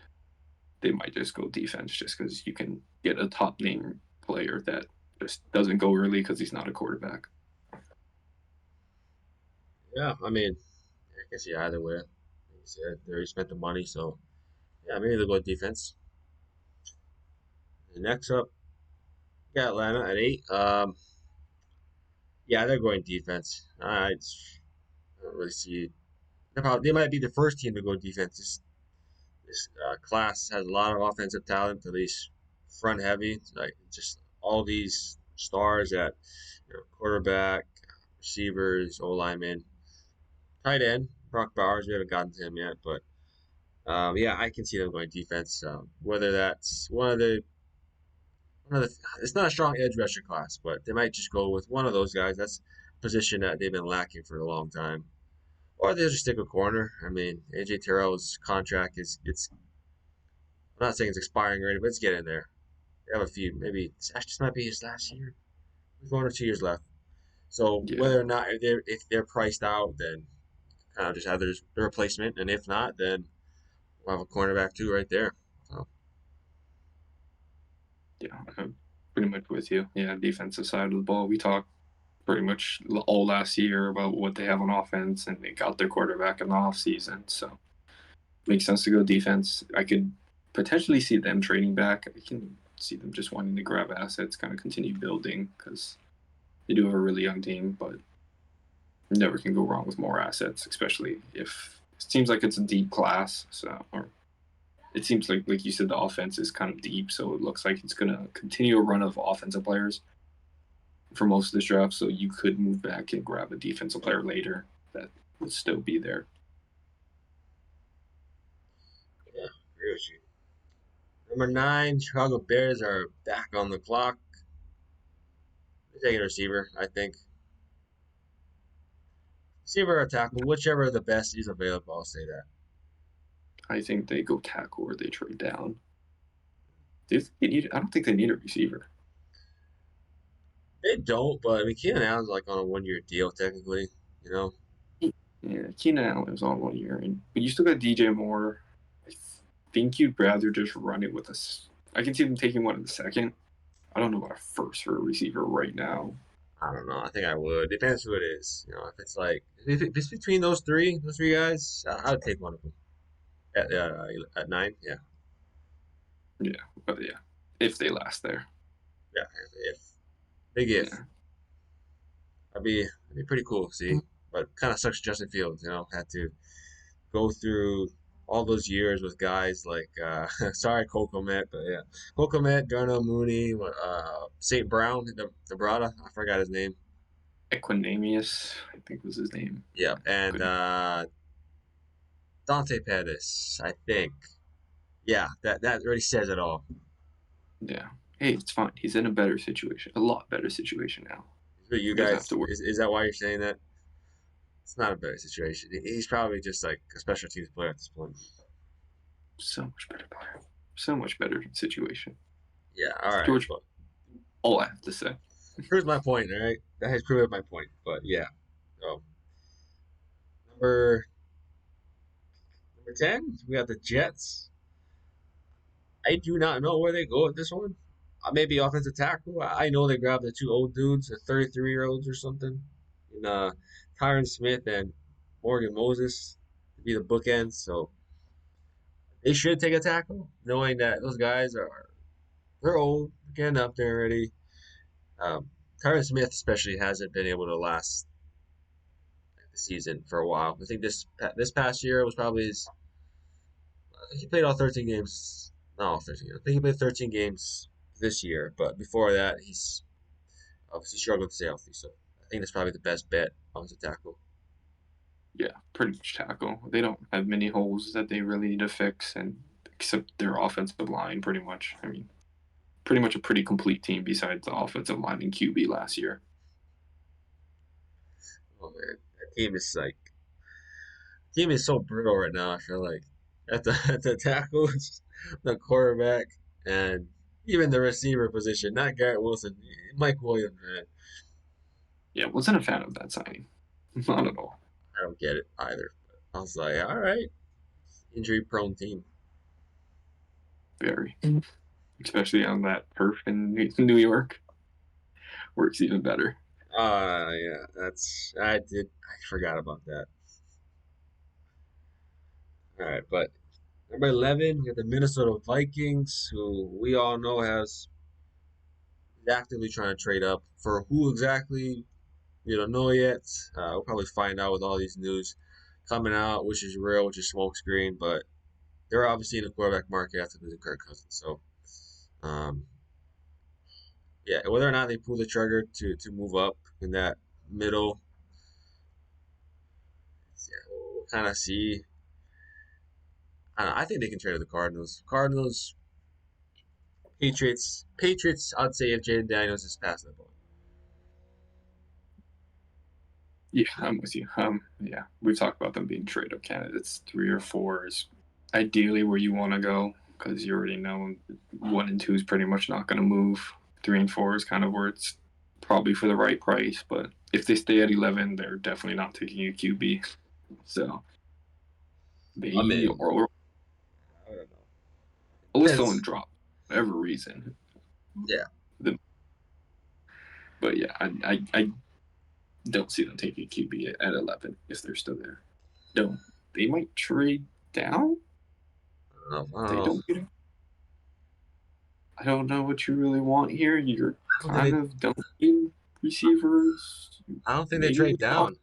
they might just go defense just because you can get a top name player that just doesn't go early because he's not a quarterback. Yeah. I mean, I guess yeah. Either way, like you said, they already spent the money, so yeah, maybe they'll go defense. And next up, we got Atlanta at 8. Yeah, they're going defense. I don't really see. They might be the first team to go defense. This class has a lot of offensive talent, at least front heavy. Like just all these stars at quarterback, receivers, O lineman, tight end. Brock Bowers, we haven't gotten to him yet, but yeah, I can see them going defense. Whether that's it's not a strong edge rusher class, but they might just go with one of those guys. That's a position that they've been lacking for a long time. Or they'll just stick a corner. I mean, AJ Terrell's contract is it's I'm not saying it's expiring already, but it's getting there. They have a few, maybe this might be his last year. With 1 or 2 years left. So Yeah, whether or not if they're priced out, then kind of just have the replacement, and if not, then we'll have a cornerback too right there. So yeah, I'm pretty much with you. Yeah, defensive side of the ball. We talked pretty much all last year about what they have on offense, and they got their quarterback in the offseason. So makes sense to go defense. I could potentially see them trading back. I can see them just wanting to grab assets, kind of continue building because they do have a really young team, but never can go wrong with more assets, especially if it seems like it's a deep class. So, or it seems like you said, the offense is kind of deep, so it looks like it's going to continue a run of offensive players for most of this draft. So you could move back and grab a defensive player later that would still be there. yeah, agree with you. Number 9, Chicago Bears are back on the clock. They're taking a receiver, I think. Receiver or tackle, whichever the best is available. I'll say that. I think they go tackle or they trade down. Do you think they need? I don't think they need a receiver. They don't, but I mean, Keenan Allen's like on a 1 year deal technically. You know, Yeah, Keenan Allen was on 1 year, but you still got DJ Moore. I think you'd rather just run it with us. I can see them taking one in the second. I don't know about a first for a receiver right now. I don't know. I think I would. Depends who it is. If it's like if it's between those three guys, I would take one of them at 9. Yeah, Yeah, but yeah, if they last there. yeah. If big if Yeah, that'd be pretty cool. See, but kind of sucks. Justin Fields, had to go through all those years with guys like sorry Coco Met, but yeah, Coco Met, Darnell Mooney, St. Brown, the Brada, I forgot his name. Equinemius, I think was his name. Yeah, Yeah, and good. Dante Pettis, I think. Yeah, that already says it all. Yeah. Hey, it's fine. He's in a better situation, a lot better situation now. But you He doesn't have guys, to worry. is that why you're saying that? It's not a better situation. He's probably just like a special teams player at this point. So much better player. So much better situation. Yeah. All right. George, But all I have to say. here's my point. All right. That has proven my point. But yeah. So number number 10, we got the Jets. I do not know where they go with this one. Maybe offensive tackle. I know they grabbed the two old dudes, the 33-year-olds or something, and Tyron Smith and Morgan Moses to be the bookends. So they should take a tackle, knowing that those guys are they're old, getting up there already. Um, Tyron Smith especially hasn't been able to last the season for a while. I think this past year was probably his. I think he played all 13 games. Not all 13. I think he played 13 games this year, but before that, he's obviously struggled to stay healthy. So I think that's probably the best bet on the tackle. Yeah, pretty much tackle. They don't have many holes that they really need to fix, and except their offensive line, pretty much. I mean, pretty much a pretty complete team besides the offensive line and QB last year. Oh man, that team is so brutal right now. I feel like at the at the tackles, the quarterback, and even the receiver position. Not Garrett Wilson, Mike Williams. Man, Yeah, wasn't a fan of that signing. Not at all. I don't get it either. But I was like, all right, injury prone team. Very. Especially on that turf in New York. Works even better. Yeah, I forgot about that. All right, but number 11, we got the Minnesota Vikings, who we all know has is actively trying to trade up. For who exactly, we don't know yet. We'll probably find out with all these news coming out, which is real, which is smokescreen. But they're obviously in the quarterback market after losing Kirk Cousins. So, um, yeah, whether or not they pull the trigger to move up in that middle, yeah, we'll kind of see. I think they can trade with the Cardinals. Cardinals, Patriots. I'd say if Jaden Daniels is passing the ball. Yeah, I'm with you. Yeah, we've talked about them being trade up candidates. 3 or 4 is ideally where you want to go because you already know 1 and 2 is pretty much not going to move. 3 and 4 is kind of where it's probably for the right price. But if they stay at 11, they're definitely not taking a QB. So I they mean, or I don't know. unless someone Depends. dropped for whatever reason. Yeah, The, but yeah, I don't see them taking a QB at 11 if they're still there. Don't. They might trade down. I don't know. I don't They know. don't get it. I don't know what you really want here. You're I don't think kind of dumping receivers. I don't think they Maybe trade with off. down.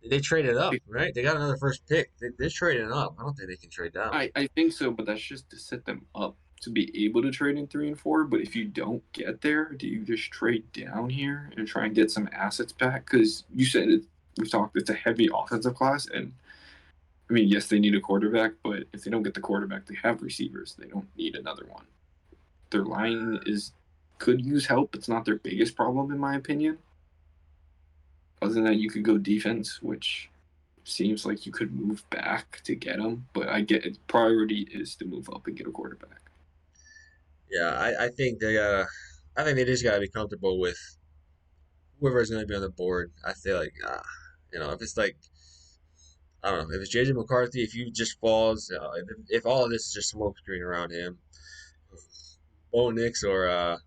They traded up, right? They got another first pick. They're trading up. I don't think they can trade down. I think so, but that's just to set them up to be able to trade in 3 and 4. But if you don't get there, do you just trade down here and try and get some assets back? Because you said it. We've talked. It's a heavy offensive class, and I mean, yes, they need a quarterback, but if they don't get the quarterback, they have receivers. They don't need another one. Their line is could use help. It's not their biggest problem, in my opinion. Other than that, you could go defense, which seems like you could move back to get them. But I get it. Priority is to move up and get a quarterback. Yeah, I think they gotta. I think they just gotta be comfortable with whoever's going to be on the board. I feel like, if it's like I don't know, if it's JJ McCarthy, if he just falls, if all of this is just smoke screen around him, Bo Nix or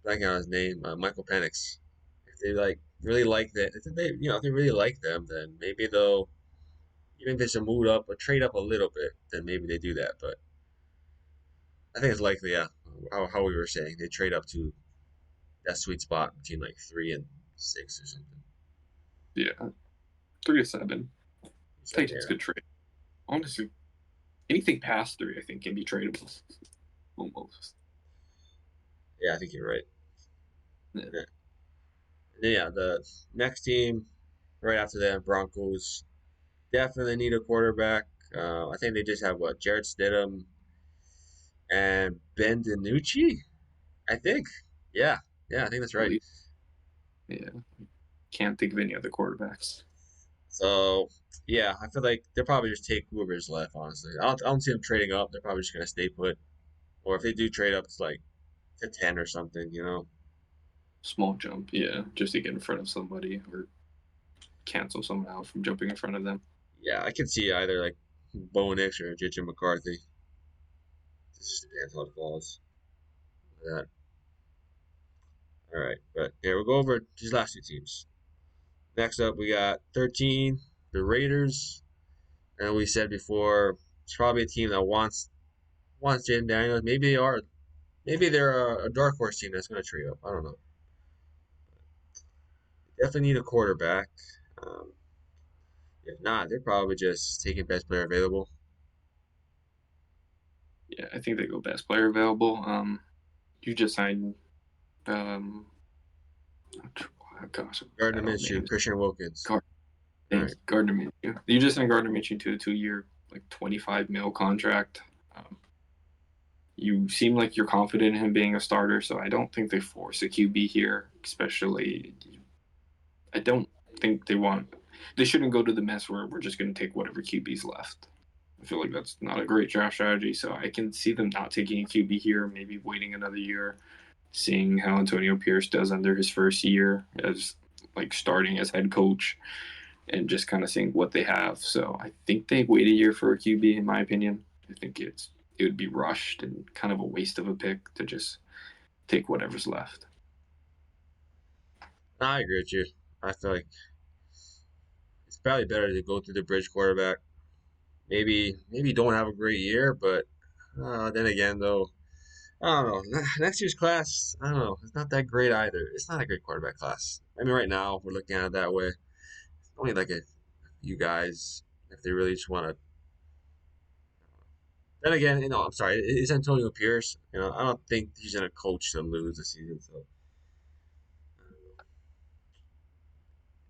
blanking on his name, Michael Penix. If they like really like that, if they really like them, then maybe they'll even if it's a move up or trade up a little bit, then maybe they do that. But I think it's likely, yeah, how we were saying they trade up to that sweet spot between like 3 and 6 or something. Yeah, 3 to 7. I So, think it's a good trade. Honestly, anything past 3, I think, can be tradable. Almost. yeah, I think you're right. Yeah. Yeah. And then, yeah, the next team right after that, Broncos definitely need a quarterback. I think they just have what Jared Stidham and Ben DiNucci. I think. Yeah, yeah, I think that's right. Believe. Yeah. Can't think of any other quarterbacks. So yeah, I feel like they'll probably just take whoever's left. Honestly, I don't see them trading up. They're probably just gonna stay put. Or if they do trade up, it's like to 10 or something. Small jump, yeah, just to get in front of somebody or cancel someone out from jumping in front of them. Yeah, I can see either like Bo Nix or JJ McCarthy. This just depends how it falls. That. All right, but yeah, we'll go over these last two teams. Next up, we got 13, the Raiders, and we said before it's probably a team that wants Jaden Daniels. Maybe they are. Maybe they're a dark horse team that's going to trade up. I don't know. Definitely need a quarterback. Um, if not, they're probably just taking best player available. Yeah, I think they go best player available. You just signed, um, gosh, I'm Gardner bad on Minshew, names. Christian Wilkins. Gar- All right. Gardner Minshew. You just signed Gardner Minshew to a 2-year, like 25 mil contract. You seem like you're confident in him being a starter, so I don't think they force a QB here. Especially, I don't think they want. They shouldn't go to the mess where we're just going to take whatever QB's left. I feel like that's not a great draft strategy. So I can see them not taking a QB here, maybe waiting another year, seeing how Antonio Pierce does under his first year as like starting as head coach, and just kind of seeing what they have. So I think they wait a year for a QB, in my opinion. I think it would be rushed and kind of a waste of a pick to just take whatever's left. I agree with you. I feel like it's probably better to go through the bridge quarterback. Maybe don't have a great year, but then again, though, I don't know. Next year's class, I don't know. It's not that great either. It's not a great quarterback class. I mean, right now we're looking at it that way. Only like a few guys, if they really just want to. Then again, I'm sorry. It's Antonio Pierce. I don't think he's gonna coach them lose this season. So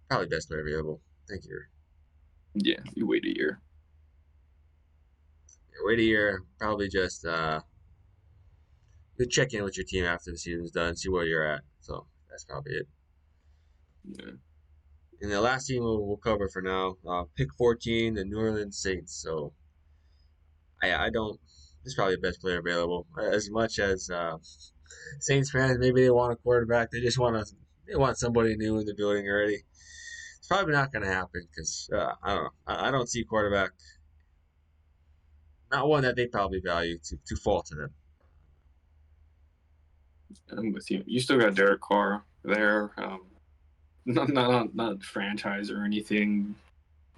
probably best player available. Thank you. Yeah, you wait a year. Yeah, wait a year. Probably just you check in with your team after the season's done, see where you're at. So that's probably it. Yeah. And the last team we'll cover for now, pick 14, the New Orleans Saints. So I don't. This is probably the best player available. As much as Saints fans, maybe they want a quarterback. They want somebody new in the building already. It's probably not going to happen because I don't know. I don't see quarterback, not one that they probably value to fall to them. I'm with you. You still got Derek Carr there. Not franchise or anything.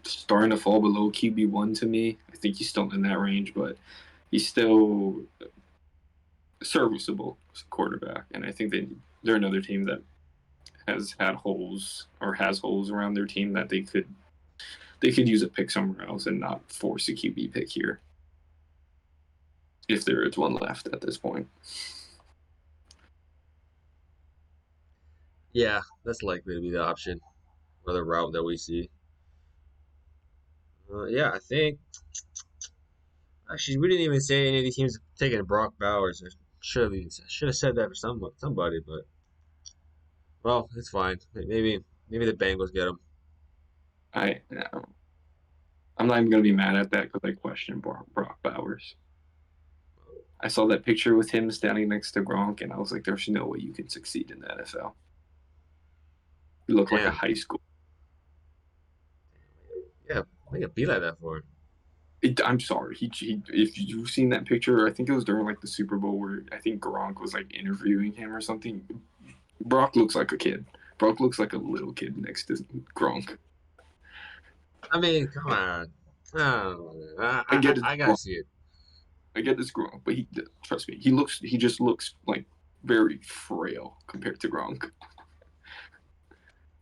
Starting to fall below QB1 to me. I think he's still in that range, but he's still serviceable as a quarterback. And I think they're another team that has had holes or has holes around their team that they could use a pick somewhere else and not force a QB pick here if there is one left at this point. Yeah, that's likely to be the option or the route that we see. Yeah, I think actually we didn't even say any of these teams taking Brock Bowers. I should have said that for somebody, but well, it's fine. Maybe the Bengals get him. I'm not even going to be mad at that because I question Brock Bowers. I saw that picture with him standing next to Gronk, and I was like, "There's no way you can succeed in the NFL." He looked like a Damn. high school. Yeah, I think it be like that for him. I'm sorry. If you've seen that picture, I think it was during like the Super Bowl where I think Gronk was like interviewing him or something. Brock looks like a kid. Brock looks like a little kid next to Gronk. I mean, come on. I don't know. I get it, I gotta Gronk. see it. I get it's Gronk, but trust me, he just looks like very frail compared to Gronk.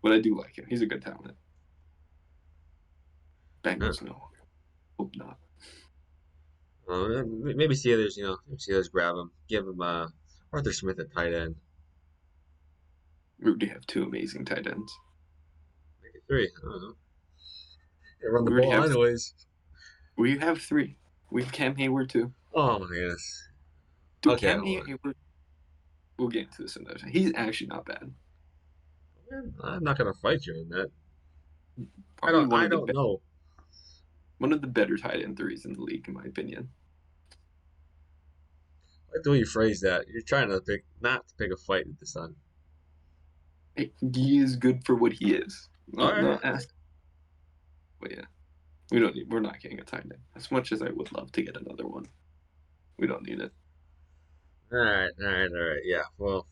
But I do like him. He's a good talent. Yeah. Bengals, no, hope not. Maybe Steelers, Steelers grab him, give him Arthur Smith at tight end. We already have two amazing tight ends. Make it three. I don't know. They run the We already ball have anyways. we have three. We have Cam Hayward too. Oh my goodness. Dude, Okay, Cam hold on. Hayward. We'll get into this another time. He's actually not bad. I'm not gonna fight you on that. I Probably don't. I don't know. one of the better tight end threes in the league, in my opinion. I like the way you phrase that. You're trying to pick not to pick a fight with the son. He is good for what he is. All right. Not asked, but yeah, we don't need. We're not getting a tight end. As much as I would love to get another one, we don't need it. All right. All right. All right. Yeah. Well.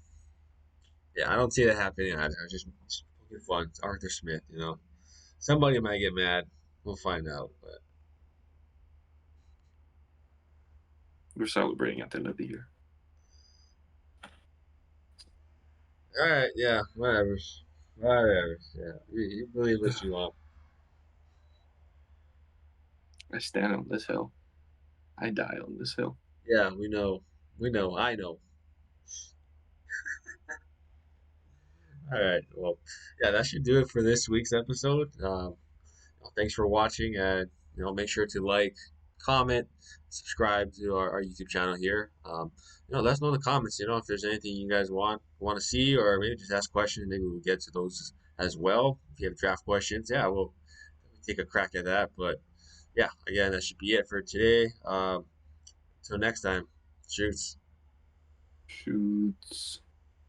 Yeah. I don't see that happening either. Just poking fun. It's Arthur Smith. You know. Somebody might get mad. We'll find out. But We're celebrating at the end of the year. all right. Yeah. Whatever. Whatever. Yeah. You believe what you want. I stand on this hill. I die on this hill. Yeah. We know. We know. I know. All right. Well. Yeah. That should do it for this week's episode. Thanks for watching, and make sure to like, comment, subscribe to our YouTube channel here. Let us know in the comments. If there's anything you guys want to see, or maybe just ask questions. Maybe we'll get to those as well. If you have draft questions, yeah, we'll take a crack at that. But yeah, again, that should be it for today. Until next time, shoots. Shoots.